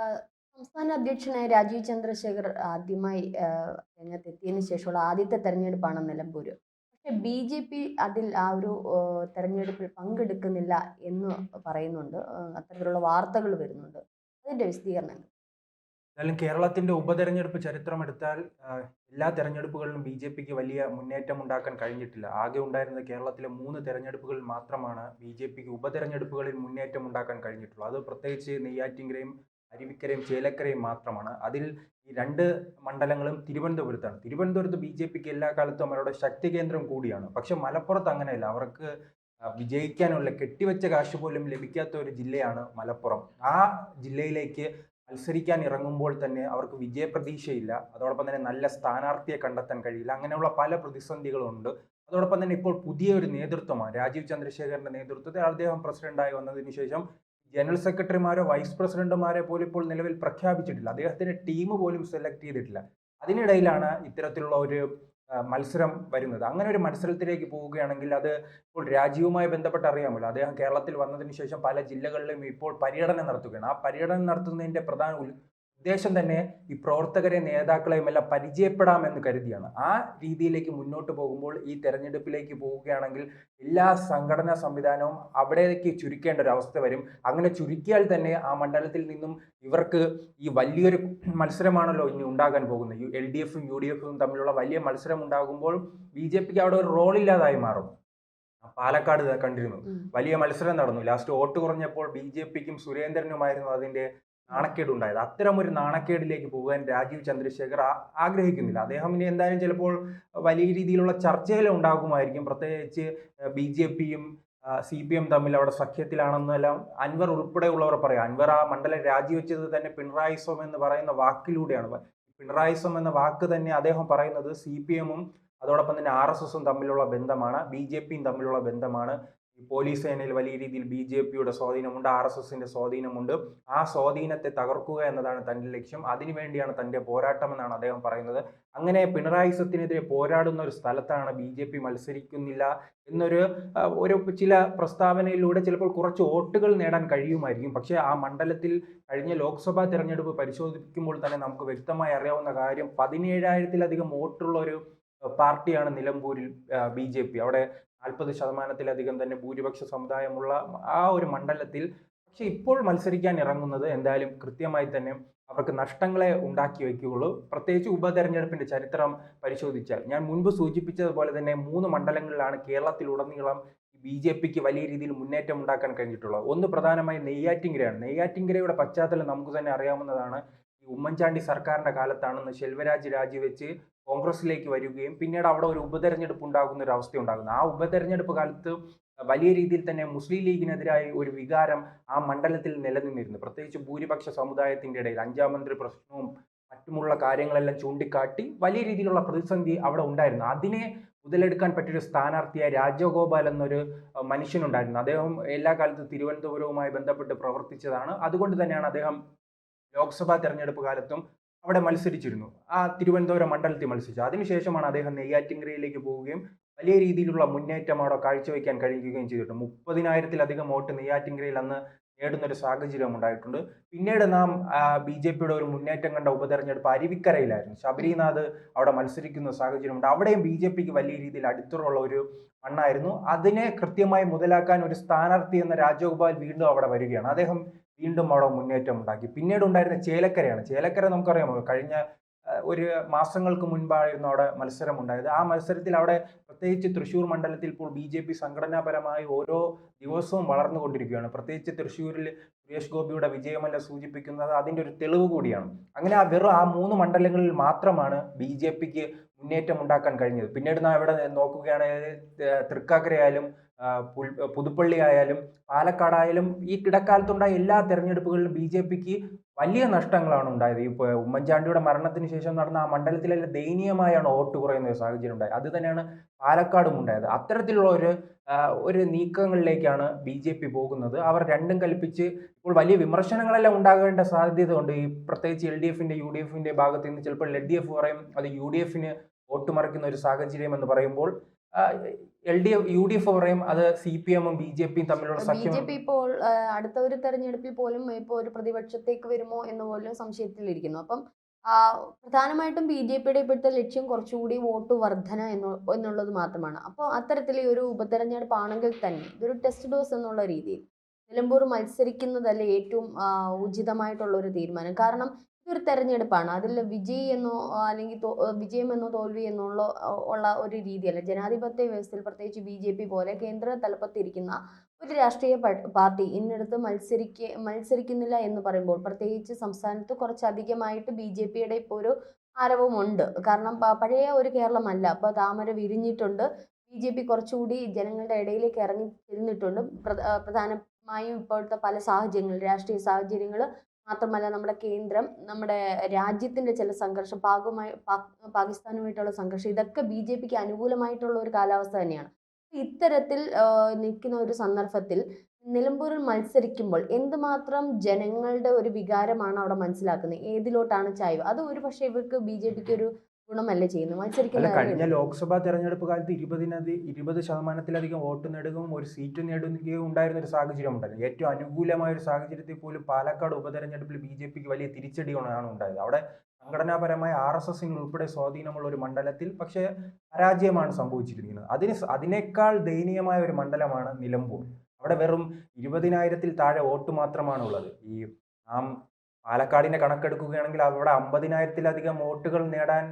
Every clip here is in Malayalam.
ആഹ് സംസ്ഥാന അധ്യക്ഷനായ രാജീവ് ചന്ദ്രശേഖർ ആദ്യമായി രംഗത്തെത്തിയതിനു ശേഷമുള്ള ആദ്യത്തെ തെരഞ്ഞെടുപ്പാണ് നിലമ്പൂര്. പക്ഷെ ബി.ജെ.പി അതിൽ ആ ഒരു തെരഞ്ഞെടുപ്പിൽ പങ്കെടുക്കുന്നില്ല എന്ന് പറയുന്നുണ്ട്. അത്തരത്തിലുള്ള വാർത്തകൾ വരുന്നുണ്ട്. അതിന്റെ വിശദീകരണം എന്ത്? എന്തായാലും കേരളത്തിന്റെ ഉപതെരഞ്ഞെടുപ്പ് ചരിത്രമെടുത്താൽ എല്ലാ തെരഞ്ഞെടുപ്പുകളിലും ബി.ജെ.പിക്ക് വലിയ മുന്നേറ്റം ഉണ്ടാക്കാൻ കഴിഞ്ഞിട്ടില്ല. ആകെ ഉണ്ടായിരുന്നത് കേരളത്തിലെ 3 തെരഞ്ഞെടുപ്പുകളിൽ മാത്രമാണ് ബി.ജെ.പിക്ക് ഉപതെരഞ്ഞെടുപ്പുകളിൽ മുന്നേറ്റം ഉണ്ടാക്കാൻ കഴിഞ്ഞിട്ടുള്ളത്. അത് പ്രത്യേകിച്ച് നെയ്യാറ്റിൻകരയും അരുവിക്കരയും ചേലക്കരയും മാത്രമാണ്. അതിൽ ഈ 2 മണ്ഡലങ്ങളും തിരുവനന്തപുരത്താണ്. തിരുവനന്തപുരത്ത് ബി.ജെ.പിക്ക് എല്ലാ കാലത്തും അവരുടെ ശക്തി കേന്ദ്രം കൂടിയാണ്. പക്ഷെ മലപ്പുറത്ത് അങ്ങനെയല്ല. അവർക്ക് വിജയിക്കാനുള്ള കെട്ടിവെച്ച കാശ് പോലും ലഭിക്കാത്ത ഒരു ജില്ലയാണ് മലപ്പുറം. ആ ജില്ലയിലേക്ക് മത്സരിക്കാൻ ഇറങ്ങുമ്പോൾ തന്നെ അവർക്ക് വിജയപ്രതീക്ഷയില്ല. അതോടൊപ്പം തന്നെ നല്ല സ്ഥാനാർത്ഥിയെ കണ്ടെത്താൻ കഴിയില്ല. അങ്ങനെയുള്ള പല പ്രതിസന്ധികളുണ്ട്. അതോടൊപ്പം തന്നെ ഇപ്പോൾ പുതിയൊരു നേതൃത്വമാണ് രാജീവ് ചന്ദ്രശേഖറിന്റെ നേതൃത്വത്തിൽ അദ്ദേഹം പ്രസിഡന്റായി വന്നതിന് ശേഷം ജനറൽ സെക്രട്ടറിമാരോ വൈസ് പ്രസിഡന്റുമാരെ പോലും ഇപ്പോൾ നിലവിൽ പ്രഖ്യാപിച്ചിട്ടില്ല. അദ്ദേഹത്തിന്റെ ടീം പോലും സെലക്ട് ചെയ്തിട്ടില്ല. അതിനിടയിലാണ് ഇത്തരത്തിലുള്ള ഒരു മത്സരം വരുന്നത്. അങ്ങനെ ഒരു മത്സരത്തിലേക്ക് പോവുകയാണെങ്കിൽ അത് ഇപ്പോൾ രാജ്യവുമായി ബന്ധപ്പെട്ട് അറിയാമല്ലോ. അദ്ദേഹം കേരളത്തിൽ വന്നതിന് ശേഷം പല ജില്ലകളിലും ഇപ്പോൾ പര്യടനം നടത്തുകയാണ്. ആ പര്യടനം നടത്തുന്നതിന്റെ പ്രധാന ഉദ്ദേശം തന്നെ ഈ പ്രവർത്തകരെ നേതാക്കളെയും എല്ലാം പരിചയപ്പെടാമെന്ന് കരുതിയാണ്. ആ രീതിയിലേക്ക് മുന്നോട്ട് പോകുമ്പോൾ ഈ തെരഞ്ഞെടുപ്പിലേക്ക് പോവുകയാണെങ്കിൽ എല്ലാ സംഘടനാ സംവിധാനവും അവിടേക്ക് ചുരുക്കേണ്ട ഒരു അവസ്ഥ വരും. അങ്ങനെ ചുരുക്കിയാൽ തന്നെ ആ മണ്ഡലത്തിൽ നിന്നും ഇവർക്ക് ഈ വലിയൊരു മത്സരമാണല്ലോ ഇനി ഉണ്ടാകാൻ പോകുന്നത്. LDFും UDFും തമ്മിലുള്ള വലിയ മത്സരം ഉണ്ടാകുമ്പോൾ ബി.ജെ.പിക്ക് അവിടെ ഒരു റോളില്ലാതായി മാറും. പാലക്കാട് കണ്ടിരുന്നു. വലിയ മത്സരം നടന്നു. ലാസ്റ്റ് വോട്ട് കുറഞ്ഞപ്പോൾ ബി.ജെ.പിക്കും സുരേന്ദ്രനുമായിരുന്നു അതിന്റെ നാണക്കേടുണ്ടായത്. അത്തരം ഒരു നാണക്കേടിലേക്ക് പോകാൻ രാജീവ് ചന്ദ്രശേഖർ ആഗ്രഹിക്കുന്നില്ല. അദ്ദേഹം ഇനി എന്തായാലും ചിലപ്പോൾ വലിയ രീതിയിലുള്ള ചർച്ചകൾ ഉണ്ടാകുമായിരിക്കും. പ്രത്യേകിച്ച് ബി.ജെ.പിയും CPM തമ്മിൽ അവിടെ സഖ്യത്തിലാണെന്നെല്ലാം അൻവർ ഉൾപ്പെടെയുള്ളവർ പറയാം. അൻവർ ആ മണ്ഡലം രാജിവെച്ചത് തന്നെ പിണറായിസം എന്ന് പറയുന്ന വാക്കിലൂടെയാണ്. പിണറായിസം എന്ന വാക്ക് തന്നെ അദ്ദേഹം പറയുന്നത് CPM-ഉം അതോടൊപ്പം തന്നെ RSSും തമ്മിലുള്ള ബന്ധമാണ്, ബി.ജെ.പിയും തമ്മിലുള്ള ബന്ധമാണ്. ഈ പോലീസ് സേനയിൽ വലിയ രീതിയിൽ ബി.ജെ.പിയുടെ സ്വാധീനമുണ്ട്, RSSന്റെ സ്വാധീനമുണ്ട്. ആ സ്വാധീനത്തെ തകർക്കുക എന്നതാണ് തന്റെ ലക്ഷ്യം. അതിനുവേണ്ടിയാണ് തന്റെ പോരാട്ടം എന്നാണ് അദ്ദേഹം പറയുന്നത്. അങ്ങനെ പിണറായിസത്തിനെതിരെ പോരാടുന്ന ഒരു സ്ഥലത്താണ് ബി.ജെ.പി മത്സരിക്കുന്നില്ല എന്നൊരു ഒരു ചില പ്രസ്താവനയിലൂടെ ചിലപ്പോൾ കുറച്ച് വോട്ടുകൾ നേടാൻ കഴിയുമായിരിക്കും. പക്ഷേ ആ മണ്ഡലത്തിൽ കഴിഞ്ഞ ലോക്സഭാ തെരഞ്ഞെടുപ്പ് പരിശോധിക്കുമ്പോൾ തന്നെ നമുക്ക് വ്യക്തമായി അറിയാവുന്ന കാര്യം 17,000-ലധികം വോട്ടുള്ള ഒരു പാർട്ടിയാണ് നിലമ്പൂരിൽ ബി.ജെ.പി. അവിടെ 40% തന്നെ ഭൂരിപക്ഷ സമുദായമുള്ള ആ ഒരു മണ്ഡലത്തിൽ. പക്ഷെ ഇപ്പോൾ മത്സരിക്കാൻ ഇറങ്ങുന്നത് എന്തായാലും കൃത്യമായി തന്നെ അവർക്ക് നഷ്ടങ്ങളെ ഉണ്ടാക്കി വയ്ക്കുകയുള്ളൂ. പ്രത്യേകിച്ച് ഉപതെരഞ്ഞെടുപ്പിന്റെ ചരിത്രം പരിശോധിച്ചാൽ ഞാൻ മുൻപ് സൂചിപ്പിച്ചതുപോലെ തന്നെ 3 മണ്ഡലങ്ങളിലാണ് കേരളത്തിലുടനീളം ബി.ജെ.പിക്ക് വലിയ രീതിയിൽ മുന്നേറ്റം ഉണ്ടാക്കാൻ കഴിഞ്ഞിട്ടുള്ളത്. ഒന്ന് പ്രധാനമായും നെയ്യാറ്റിൻകരയാണ്. നെയ്യാറ്റിൻകരയുടെ പശ്ചാത്തലം നമുക്ക് തന്നെ അറിയാവുന്നതാണ്. ഈ ഉമ്മൻചാണ്ടി സർക്കാരിന്റെ കാലത്താണെന്ന് ശെൽവരാജ് രാജിവെച്ച് കോൺഗ്രസിലേക്ക് വരികയും പിന്നീട് അവിടെ ഒരു ഉപതെരഞ്ഞെടുപ്പ് ഉണ്ടാകുന്ന ഒരു അവസ്ഥ ഉണ്ടാകുന്നത്. ആ ഉപതെരഞ്ഞെടുപ്പ് കാലത്ത് വലിയ രീതിയിൽ തന്നെ മുസ്ലിം ലീഗിനെതിരായ ഒരു വികാരം ആ മണ്ഡലത്തിൽ നിലനിന്നിരുന്നു. പ്രത്യേകിച്ച് ഭൂരിപക്ഷ സമുദായത്തിന്റെ ഇടയിൽ 5-ാം മന്ത്രി പ്രശ്നവും മറ്റുമുള്ള കാര്യങ്ങളെല്ലാം ചൂണ്ടിക്കാട്ടി വലിയ രീതിയിലുള്ള പ്രതിസന്ധി അവിടെ ഉണ്ടായിരുന്നു. അതിനെ മുതലെടുക്കാൻ പറ്റിയൊരു സ്ഥാനാർത്ഥിയായ രാജഗോപാൽ എന്നൊരു മനുഷ്യനുണ്ടായിരുന്നു. അദ്ദേഹം എല്ലാ കാലത്തും തിരുവനന്തപുരവുമായി ബന്ധപ്പെട്ട് പ്രവർത്തിച്ചതാണ്. അതുകൊണ്ട് തന്നെയാണ് അദ്ദേഹം ലോക്സഭാ തെരഞ്ഞെടുപ്പ് കാലത്തും അവിടെ മത്സരിച്ചിരുന്നു. ആ തിരുവനന്തപുരം മണ്ഡലത്തിൽ മത്സരിച്ചു. അതിനുശേഷമാണ് അദ്ദേഹം നെയ്യാറ്റിൻകരയിലേക്ക് പോവുകയും വലിയ രീതിയിലുള്ള മുന്നേറ്റം അവിടെ കാഴ്ചവെക്കാൻ കഴിയുകയും ചെയ്തിട്ടുണ്ട്. 30,000-ലധികം വോട്ട് നെയ്യാറ്റിൻകരയിൽ അന്ന് നേടുന്ന ഒരു സാഹചര്യം ഉണ്ടായിട്ടുണ്ട്. പിന്നീട് നാം ബി.ജെ.പിയുടെ ഒരു മുന്നേറ്റം കണ്ട ഉപതെരഞ്ഞെടുപ്പ് അരുവിക്കരയിലായിരുന്നു. ശബരിനാഥ് അവിടെ മത്സരിക്കുന്ന സാഹചര്യമുണ്ട്. അവിടെയും ബി.ജെ.പിക്ക് വലിയ രീതിയിൽ അടിത്തറയുള്ള ഒരു മണ്ണായിരുന്നു. അതിനെ കൃത്യമായി മുതലാക്കാൻ ഒരു സ്ഥാനാർത്ഥി എന്ന രാജഗോപാൽ വീണ്ടും അവിടെ വരികയാണ്. അദ്ദേഹം വീണ്ടും അവിടെ മുന്നേറ്റം ഉണ്ടാക്കി. പിന്നീട് ഉണ്ടായിരുന്ന ചേലക്കരയാണ്. ചേലക്കര നമുക്കറിയാമോ, കഴിഞ്ഞ ഒരു മാസങ്ങൾക്ക് മുൻപായിരുന്നു അവിടെ മത്സരം ഉണ്ടായത്. ആ മത്സരത്തിൽ അവിടെ പ്രത്യേകിച്ച് തൃശ്ശൂർ മണ്ഡലത്തിൽ ഇപ്പോൾ ബി.ജെ.പി സംഘടനാപരമായി ഓരോ ദിവസവും വളർന്നുകൊണ്ടിരിക്കുകയാണ്. പ്രത്യേകിച്ച് തൃശ്ശൂരിൽ സുരേഷ് ഗോപിയുടെ വിജയമല്ല സൂചിപ്പിക്കുന്നത് അതിന്റെ ഒരു തെളിവ് കൂടിയാണ്. അങ്ങനെ ആ 3 മണ്ഡലങ്ങളിൽ മാത്രമാണ് ബി.ജെ.പിക്ക് മുന്നേറ്റം ഉണ്ടാക്കാൻ കഴിഞ്ഞത്. പിന്നീട് നാം ഇവിടെ നോക്കുകയാണെങ്കിൽ തൃക്കാക്കരയായാലും പുതുപ്പള്ളി ആയാലും പാലക്കാടായാലും ഈ ഇടക്കാലത്തുണ്ടായ എല്ലാ തെരഞ്ഞെടുപ്പുകളിലും ബി.ജെ.പിക്ക് വലിയ നഷ്ടങ്ങളാണ് ഉണ്ടായത്. ഈ ഉമ്മൻചാണ്ടിയുടെ മരണത്തിന് ശേഷം നടന്ന ആ മണ്ഡലത്തിലെല്ലാം ദയനീയമായാണ് വോട്ട് കുറയുന്ന ഒരു സാഹചര്യം ഉണ്ടായത്. അത് തന്നെയാണ് പാലക്കാടും ഉണ്ടായത്. അത്തരത്തിലുള്ള ഒരു നീക്കങ്ങളിലേക്കാണ് ബി.ജെ.പി പോകുന്നത്. അവർ രണ്ടും കൽപ്പിച്ച് ഇപ്പോൾ വലിയ വിമർശനങ്ങളെല്ലാം ഉണ്ടാകേണ്ട സാധ്യതയുണ്ട്. ഈ പ്രത്യേകിച്ച് LDFന്റെ UDFന്റെ ഭാഗത്ത് നിന്ന് ചിലപ്പോൾ LDF പറയും അത് UDFന് വോട്ട് മറിക്കുന്ന ഒരു സാഹചര്യം എന്ന് പറയുമ്പോൾ UDF പറയും അത് CPM-ഉം BJP-യും തമ്മിലുള്ള ബി സഖ്യം. ജെ പി ഇപ്പോൾ അടുത്ത ഒരു തെരഞ്ഞെടുപ്പിൽ പോലും ഇപ്പോൾ ഒരു പ്രതിപക്ഷത്തേക്ക് വരുമോ എന്ന് പോലും സംശയത്തിലിരിക്കുന്നു. അപ്പം പ്രധാനമായിട്ടും ബി ജെ പിയുടെ ഇപ്പോഴത്തെ ലക്ഷ്യം കുറച്ചുകൂടി വോട്ട് വർധന എന്നുള്ളത് മാത്രമാണ്. അപ്പോൾ അത്തരത്തിൽ ഈ ഒരു ഉപതെരഞ്ഞെടുപ്പാണെങ്കിൽ തന്നെ ഇതൊരു ടെസ്റ്റ് ഡോസ് എന്നുള്ള രീതിയിൽ നിലമ്പൂർ മത്സരിക്കുന്നതല്ലേ ഏറ്റവും ഉചിതമായിട്ടുള്ള ഒരു തീരുമാനം. കാരണം ഇതൊരു തെരഞ്ഞെടുപ്പാണ്. അതിൽ വിജയി എന്നോ അല്ലെങ്കിൽ വിജയമെന്നോ തോൽവി എന്നുള്ള ഉള്ള ഒരു രീതിയല്ല. ജനാധിപത്യ വ്യവസ്ഥയിൽ പ്രത്യേകിച്ച് BJP പോലെ കേന്ദ്ര തലപ്പത്തിരിക്കുന്ന ഒരു രാഷ്ട്രീയ പാർട്ടി ഇന്നടത്ത് മത്സരിക്കുന്നില്ല എന്ന് പറയുമ്പോൾ പ്രത്യേകിച്ച് സംസ്ഥാനത്ത് കുറച്ചധികമായിട്ട് BJPയുടെ ഇപ്പോൾ ഒരു ആരവമുണ്ട്. കാരണം പഴയ ഒരു കേരളമല്ല. അപ്പോൾ താമര വിരിഞ്ഞിട്ടുണ്ട്. BJP കുറച്ചുകൂടി ജനങ്ങളുടെ ഇടയിലേക്ക് ഇറങ്ങി ചെന്നിട്ടുണ്ട്. പ്രധാനമായും ഇപ്പോഴത്തെ പല സാഹചര്യങ്ങൾ, രാഷ്ട്രീയ സാഹചര്യങ്ങൾ മാത്രമല്ല നമ്മുടെ കേന്ദ്രം, നമ്മുടെ രാജ്യത്തിന്റെ ചില സംഘർഷം, പാകിസ്ഥാനുമായിട്ടുള്ള സംഘർഷം, ഇതൊക്കെ BJPക്ക് അനുകൂലമായിട്ടുള്ള ഒരു കാലാവസ്ഥ തന്നെയാണ്. ഇത്തരത്തിൽ നിൽക്കുന്ന ഒരു സന്ദർഭത്തിൽ നിലമ്പൂരിൽ മത്സരിക്കുമ്പോൾ എന്തുമാത്രം ജനങ്ങളുടെ ഒരു വികാരമാണ് അവിടെ മനസ്സിലാക്കുന്നത്, ഏതിലോട്ടാണ് ചായ്വ്, അത് ഒരു പക്ഷേ ഇവർക്ക് BJPക്ക് ഒരു ഗുണമല്ല ചെയ്യുന്നത്. അല്ല, മത്സരിക്കുന്ന കഴിഞ്ഞ ലോക്സഭാ തെരഞ്ഞെടുപ്പ് കാലത്ത് 20% വോട്ട് നേടുകയും ഒരു സീറ്റ് നേടുകയും ഉണ്ടായിരുന്ന ഒരു സാഹചര്യം ഉണ്ടായിരുന്നു. ഏറ്റവും അനുകൂലമായ ഒരു സാഹചര്യത്തിൽ പോലും പാലക്കാട് ഉപതെരഞ്ഞെടുപ്പിൽ BJPക്ക് വലിയ തിരിച്ചടികളാണ് ഉണ്ടായത്. അവിടെ സംഘടനാപരമായ RSSന് ഉൾപ്പെടെ സ്വാധീനമുള്ള ഒരു മണ്ഡലത്തിൽ പക്ഷേ പരാജയമാണ് സംഭവിച്ചിരിക്കുന്നത്. അതിനേക്കാൾ ദയനീയമായ ഒരു മണ്ഡലമാണ് നിലമ്പൂർ. അവിടെ വെറും 20,000-ൽ താഴെ വോട്ട് മാത്രമാണ് ഉള്ളത്. ഈ പാലക്കാടിന്റെ കണക്കെടുക്കുകയാണെങ്കിൽ അവിടെ 50,000-ലധികം വോട്ടുകൾ നേടാൻ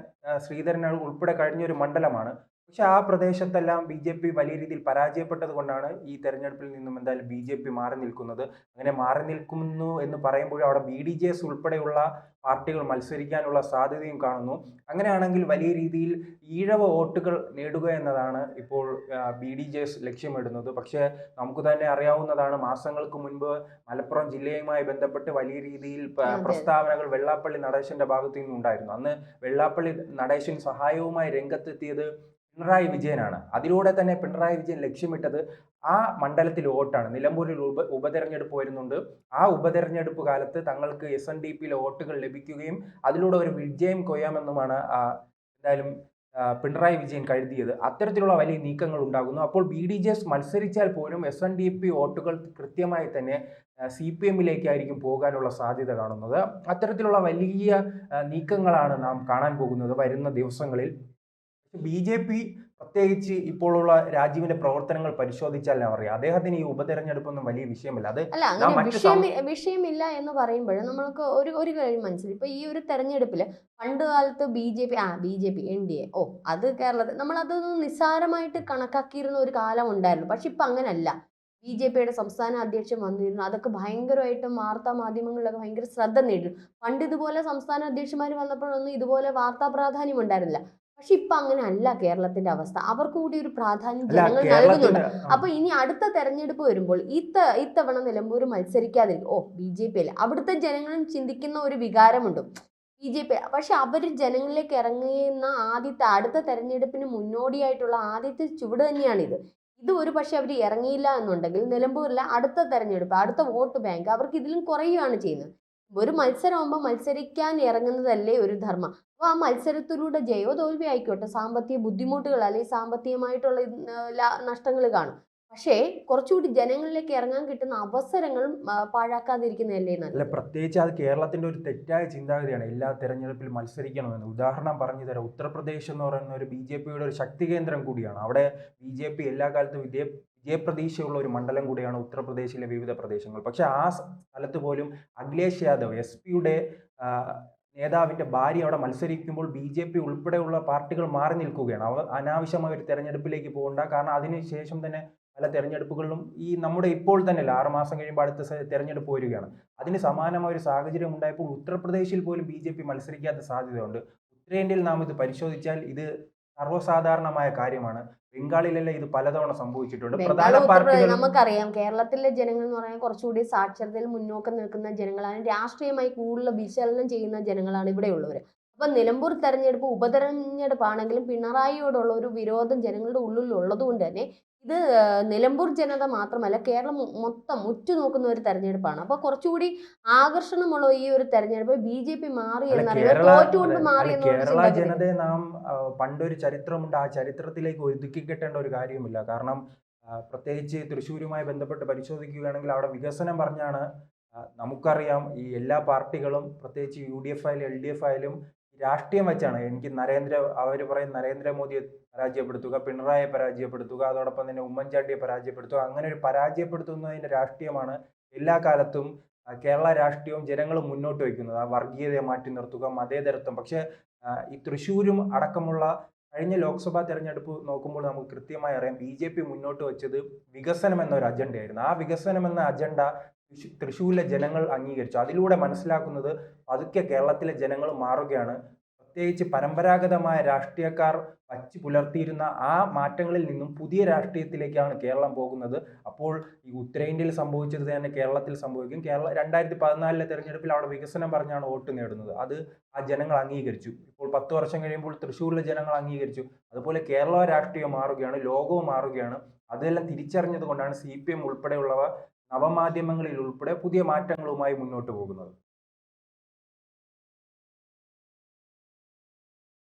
ശ്രീധരൻ ഉൾപ്പെടെ കഴിഞ്ഞൊരു മണ്ഡലമാണ്. പക്ഷെ ആ പ്രദേശത്തെല്ലാം BJP വലിയ രീതിയിൽ പരാജയപ്പെട്ടത് കൊണ്ടാണ് ഈ തെരഞ്ഞെടുപ്പിൽ നിന്നും എന്തായാലും BJP മാറി നിൽക്കുന്നത്. അങ്ങനെ മാറി നിൽക്കുന്നു എന്ന് പറയുമ്പോൾ അവിടെ BDJS ഉൾപ്പെടെയുള്ള പാർട്ടികൾ മത്സരിക്കാനുള്ള സാധ്യതയും കാണുന്നു. അങ്ങനെയാണെങ്കിൽ വലിയ രീതിയിൽ ഈഴവ വോട്ടുകൾ നേടുക എന്നതാണ് ഇപ്പോൾ BDJS ലക്ഷ്യമിടുന്നത്. പക്ഷേ നമുക്ക് തന്നെ അറിയാവുന്നതാണ്, മാസങ്ങൾക്ക് മുൻപ് മലപ്പുറം ജില്ലയുമായി ബന്ധപ്പെട്ട് വലിയ രീതിയിൽ പ്രസ്താവനകൾ വെള്ളാപ്പള്ളി നടേശന്റെ ഭാഗത്തു നിന്നുണ്ടായിരുന്നു. അന്ന് വെള്ളാപ്പള്ളി നടേശൻ സഹായവുമായി രംഗത്തെത്തിയത് പിണറായി വിജയനാണ്. അതിലൂടെ തന്നെ പിണറായി വിജയൻ ലക്ഷ്യമിട്ടത് ആ മണ്ഡലത്തിൽ വോട്ടാണ്. നിലമ്പൂരിൽ ഉപതെരഞ്ഞെടുപ്പ് വരുന്നുണ്ട്. ആ ഉപതെരഞ്ഞെടുപ്പ് കാലത്ത് തങ്ങൾക്ക് SNDPയിലെ വോട്ടുകൾ ലഭിക്കുകയും അതിലൂടെ ഒരു വിജയം കൊയ്യാമെന്നുമാണ് എന്തായാലും പിണറായി വിജയൻ കരുതിയത്. അത്തരത്തിലുള്ള വലിയ നീക്കങ്ങൾ ഉണ്ടാകുന്നു. അപ്പോൾ BDJS മത്സരിച്ചാൽ പോലും SNDP വോട്ടുകൾ കൃത്യമായി തന്നെ CPM-ലേക്കായിരിക്കും പോകാനുള്ള സാധ്യത കാണുന്നത്. അത്തരത്തിലുള്ള വലിയ നീക്കങ്ങളാണ് നാം കാണാൻ പോകുന്നത് വരുന്ന ദിവസങ്ങളിൽ. BJP പ്രത്യേകിച്ച് ഇപ്പോഴുള്ള രാജീവിന്റെ പ്രവർത്തനങ്ങൾ പരിശോധിച്ചാൽ ഞാൻ പറയാം, അദ്ദേഹത്തിന് ഈ ഉപതെരഞ്ഞെടുപ്പൊന്നും വലിയ വിഷയമല്ല. അത് അല്ല, അങ്ങനെ വിഷയമില്ല എന്ന് പറയുമ്പോൾ നമ്മൾക്ക് ഒരു കാര്യം മനസ്സിലായി. ഇപ്പൊ ഈ ഒരു തെരഞ്ഞെടുപ്പിൽ പണ്ട് കാലത്ത് BJP NDA അത് കേരളത്തിൽ നമ്മൾ അതൊന്നും നിസ്സാരമായിട്ട് കണക്കാക്കിയിരുന്ന ഒരു കാലം ഉണ്ടായിരുന്നു. പക്ഷെ ഇപ്പൊ അങ്ങനല്ല. BJPയുടെ സംസ്ഥാന അധ്യക്ഷൻ വന്നിരുന്നു. അതൊക്കെ ഭയങ്കരമായിട്ടും വാർത്താ മാധ്യമങ്ങളിലൊക്കെ ഭയങ്കര ശ്രദ്ധ നേടിയിരുന്നു. പണ്ട് ഇതുപോലെ സംസ്ഥാന അധ്യക്ഷന്മാർ വന്നപ്പോഴൊന്നും ഇതുപോലെ വാർത്താ പ്രാധാന്യം ഉണ്ടായിരുന്നില്ല. പക്ഷെ ഇപ്പൊ അങ്ങനെ അല്ല കേരളത്തിന്റെ അവസ്ഥ. അവർക്ക് കൂടി ഒരു പ്രാധാന്യം ജനങ്ങൾ നൽകുന്നുണ്ട്. അപ്പൊ ഇനി അടുത്ത തെരഞ്ഞെടുപ്പ് വരുമ്പോൾ ഇത്തവണ നിലമ്പൂർ മത്സരിക്കാതിരിക്കും, BJP അല്ല, അവിടുത്തെ ജനങ്ങളും ചിന്തിക്കുന്ന ഒരു വികാരമുണ്ട് BJP. പക്ഷെ അവര് ജനങ്ങളിലേക്ക് ഇറങ്ങുന്ന അടുത്ത തെരഞ്ഞെടുപ്പിന് മുന്നോടിയായിട്ടുള്ള ആദ്യത്തെ ചുവട് തന്നെയാണിത്. ഇത് ഒരു പക്ഷെ അവർ ഇറങ്ങിയില്ല എന്നുണ്ടെങ്കിൽ നിലമ്പൂരിലെ അടുത്ത തെരഞ്ഞെടുപ്പ്, അടുത്ത വോട്ട് ബാങ്ക് അവർക്ക് ഇതിലും കുറയുകയാണ് ചെയ്യുന്നത്. ഒരു മത്സരമാകുമ്പോൾ മത്സരിക്കാൻ ഇറങ്ങുന്നതല്ലേ ഒരു ധർമ്മം. അപ്പോൾ ആ മത്സരത്തിലൂടെ ജയോ തോൽവി ആയിക്കോട്ടെ, സാമ്പത്തിക ബുദ്ധിമുട്ടുകൾ അല്ലെങ്കിൽ സാമ്പത്തികമായിട്ടുള്ള നഷ്ടങ്ങൾ കാണും. പക്ഷേ കുറച്ചുകൂടി ജനങ്ങളിലേക്ക് ഇറങ്ങാൻ കിട്ടുന്ന അവസരങ്ങളും പാഴാക്കാതിരിക്കുന്നതല്ലേ നല്ലത്. അല്ല, പ്രത്യേകിച്ച് അത് കേരളത്തിന്റെ ഒരു തെറ്റായ ചിന്താഗതിയാണ് എല്ലാ തെരഞ്ഞെടുപ്പിൽ മത്സരിക്കണമെന്ന്. ഉദാഹരണം പറഞ്ഞു തരാം. ഉത്തർപ്രദേശ് എന്ന് പറയുന്ന ഒരു BJPയുടെ ഒരു ശക്തി കേന്ദ്രം കൂടിയാണ്. അവിടെ BJP എല്ലാ കാലത്തും വിജയപ്രതീക്ഷയുള്ള ഒരു മണ്ഡലം കൂടിയാണ് ഉത്തർപ്രദേശിലെ വിവിധ പ്രദേശങ്ങൾ. പക്ഷെ ആ സ്ഥലത്ത് പോലും അഖിലേഷ് യാദവ് SP-യുടെ നേതാവിന്റെ ഭാര്യ അവിടെ മത്സരിക്കുമ്പോൾ BJP ഉൾപ്പെടെയുള്ള പാർട്ടികൾ മാറി നിൽക്കുകയാണ്. അനാവശ്യമായ ഒരു തെരഞ്ഞെടുപ്പിലേക്ക് പോകണ്ട. കാരണം അതിനുശേഷം തന്നെ പല തെരഞ്ഞെടുപ്പുകളിലും ഈ നമ്മുടെ ഇപ്പോൾ തന്നെ 6 മാസം കഴിയുമ്പോൾ അടുത്ത തെരഞ്ഞെടുപ്പ് വരികയാണ്. അതിന് സമാനമായ ഒരു സാഹചര്യം ഉണ്ടായപ്പോൾ ഉത്തർപ്രദേശിൽ പോലും BJP മത്സരിക്കാത്ത സാധ്യതയുണ്ട്. ഉത്തരേന്ത്യയിൽ നാം ഇത് പരിശോധിച്ചാൽ ഇത് സർവ്വസാധാരണമായ കാര്യമാണ്. ബംഗാളിലെല്ലാം ഇത് പലതവണ സംഭവിച്ചിട്ടുണ്ട്. പ്രധാന പാർട്ടികൾ നമുക്കറിയാം, കേരളത്തിലെ ജനങ്ങൾ എന്ന് പറഞ്ഞാൽ കുറച്ചുകൂടി സാക്ഷരതയിൽ മുന്നോക്കം നിൽക്കുന്ന ജനങ്ങളാണ്. രാഷ്ട്രീയമായി കൂടുതൽ വിശകലനം ചെയ്യുന്ന ജനങ്ങളാണ് ഇവിടെയുള്ളവർ. അപ്പൊ നിലമ്പൂർ തെരഞ്ഞെടുപ്പ് ഉപതെരഞ്ഞെടുപ്പാണെങ്കിലും പിണറായിയോടുള്ള ഒരു വിരോധം ജനങ്ങളുടെ ഉള്ളിൽ ഉള്ളത് കൊണ്ട് തന്നെ ഇത് നിലമ്പൂർ ജനത മാത്രമല്ല കേരളം മൊത്തം ഉറ്റുനോക്കുന്ന ഒരു തെരഞ്ഞെടുപ്പാണ്. അപ്പോൾ കുറച്ചുകൂടി ആകർഷണമുള്ള ഈ ഒരു തെരഞ്ഞെടുപ്പ് ബി.ജെ.പി. മാറി അല്ല എന്നറിയുമ്പോൾ കേരള തോറ്റുകൊണ്ട് അതെ മാറി അല്ല എന്നുള്ള കേരള ചിന്താഗതി. ജനതയെ നാം പണ്ടൊരു ചരിത്രമുണ്ട്. ആ ചരിത്രത്തിലേക്ക് ഒതുക്കിക്കെട്ടേണ്ട ഒരു കാര്യമില്ല. കാരണം പ്രത്യേകിച്ച് തൃശ്ശൂരുമായി ബന്ധപ്പെട്ട് പരിശോധിക്കുകയാണെങ്കിൽ അവിടെ വികസനം പറഞ്ഞാണ് നമുക്കറിയാം ഈ എല്ലാ പാർട്ടികളും പ്രത്യേകിച്ച് UDF ആയാലും LDF ആയാലും രാഷ്ട്രീയം വെച്ചാണ്. എനിക്ക് അവർ പറയും നരേന്ദ്രമോദിയെ പരാജയപ്പെടുത്തുക, പിണറായിയെ പരാജയപ്പെടുത്തുക, അതോടൊപ്പം തന്നെ ഉമ്മൻചാണ്ടിയെ പരാജയപ്പെടുത്തുക. അങ്ങനെ ഒരു പരാജയപ്പെടുത്തുന്നതിന്റെ രാഷ്ട്രീയമാണ് എല്ലാ കാലത്തും കേരള രാഷ്ട്രീയവും ജനങ്ങളും മുന്നോട്ട് വയ്ക്കുന്നത്. ആ വർഗീയതയെ മാറ്റി നിർത്തുക, മതേതരത്വം. പക്ഷേ ഈ തൃശ്ശൂരും അടക്കമുള്ള കഴിഞ്ഞ ലോക്സഭാ തെരഞ്ഞെടുപ്പ് നോക്കുമ്പോൾ നമുക്ക് കൃത്യമായി അറിയാം BJP മുന്നോട്ട് വെച്ചത് വികസനം എന്നൊരു അജണ്ടയായിരുന്നു. ആ വികസനം എന്ന അജണ്ട തൃശ്ശൂരിലെ ജനങ്ങൾ അംഗീകരിച്ചു. അതിലൂടെ മനസ്സിലാക്കുന്നത് പതുക്കെ കേരളത്തിലെ ജനങ്ങൾ മാറുകയാണ്. പ്രത്യേകിച്ച് പരമ്പരാഗതമായ രാഷ്ട്രീയക്കാർ വച്ച് പുലർത്തിയിരുന്ന ആ മാറ്റങ്ങളിൽ നിന്നും പുതിയ രാഷ്ട്രീയത്തിലേക്കാണ് കേരളം പോകുന്നത്. അപ്പോൾ ഈ ഉത്തരേന്ത്യയിൽ സംഭവിച്ചത് തന്നെ കേരളത്തിൽ സംഭവിക്കും. 2014 തെരഞ്ഞെടുപ്പിൽ അവിടെ വികസനം പറഞ്ഞാണ് വോട്ട് നേടുന്നത്. അത് ആ ജനങ്ങൾ അംഗീകരിച്ചു. ഇപ്പോൾ 10 വർഷം കഴിയുമ്പോൾ തൃശ്ശൂരിലെ ജനങ്ങൾ അംഗീകരിച്ചു. അതുപോലെ കേരള രാഷ്ട്രീയം മാറുകയാണ്, ലോകവും മാറുകയാണ്. അതെല്ലാം തിരിച്ചറിഞ്ഞത് കൊണ്ടാണ് CPM ഉൾപ്പെടെയുള്ളവ നവമാധ്യമങ്ങളിൽ ഉൾപ്പെടെ പുതിയ മാറ്റങ്ങളുമായി മുന്നോട്ട് പോകുന്നത്.